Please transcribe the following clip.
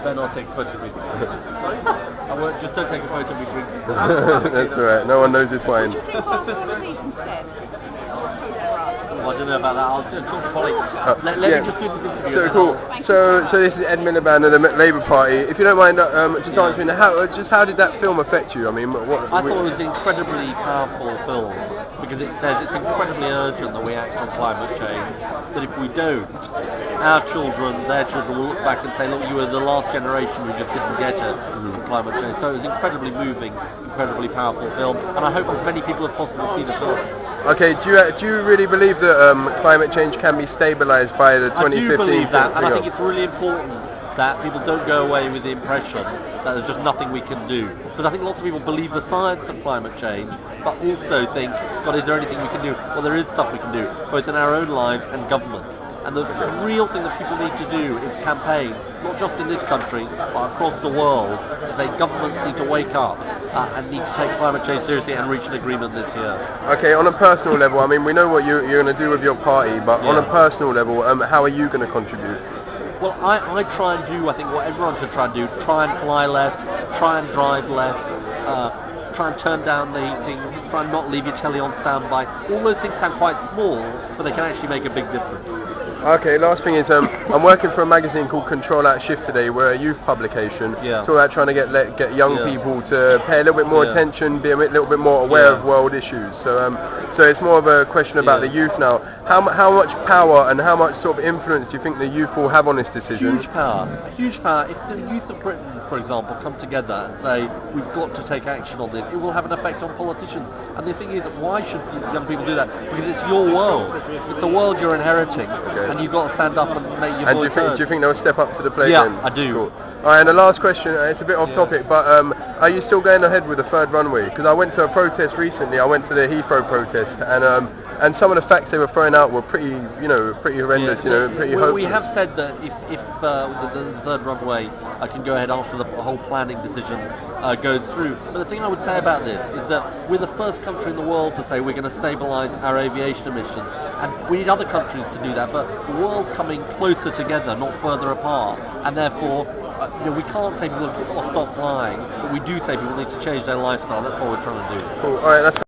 better not take a photo of me. Sorry? Just don't take a photo of me drinking. That's alright, no one knows it's wine. Would you do one of these instead? I don't know about that. I'll talk to Polly. Let me just do this interview. So cool. So this is Ed Milliband of the Labour Party. If you don't mind, just answering, how did that film affect you? I mean, what? I thought it was an incredibly powerful film because it says it's incredibly urgent that we act on climate change. That if we don't, our children, their children will look back and say, look, you were the last generation who just didn't get it from climate change. So it was incredibly moving, incredibly powerful film, and I hope as many people as possible see the film. Okay, do you really believe that climate change can be stabilised by the 2015? I do believe that, and I think it's really important that people don't go away with the impression that there's just nothing we can do. Because I think lots of people believe the science of climate change, but also think, God, is there anything we can do? Well, there is stuff we can do, both in our own lives and governments. And the real thing that people need to do is campaign, not just in this country, but across the world, to say governments need to wake up and need to take climate change seriously and reach an agreement this year. Okay, on a personal level, I mean, we know what you're going to do with your party, but on a personal level, how are you going to contribute? Well, I try and do, I think, what everyone should try and do. Try and fly less, try and drive less, try and turn down the heating, try and not leave your telly on standby. All those things sound quite small, but they can actually make a big difference. Okay, last thing is I'm working for a magazine called CtrlAltShiftEd. We're a youth publication. Yeah. It's all about trying to get young people to pay a little bit more attention, be a little bit more aware of world issues. So it's more of a question about the youth now. How much power and how much sort of influence do you think the youth will have on this decision? Huge power. Huge power. If the youth of Britain, for example, come together and say we've got to take action on this, it will have an effect on politicians. And the thing is, why should young people do that? Because it's your world. It's a world you're inheriting. Okay. And you've got to stand up and make your voice heard. Do you think they'll step up to the plate then? Yeah, I do. Cool. Alright, and the last question, it's a bit off topic, but are you still going ahead with the third runway? Because I went to a protest recently, I went to the Heathrow protest, and some of the facts they were throwing out were pretty horrendous, pretty hopeless. We have said that if the third runway can go ahead after the whole planning decision goes through. But the thing I would say about this is that we're the first country in the world to say we're going to stabilise our aviation emissions. And we need other countries to do that, but the world's coming closer together, not further apart, and therefore we can't say people have got to stop flying, but we do say people need to change their lifestyle. That's what we're trying to do. Cool. All right, that's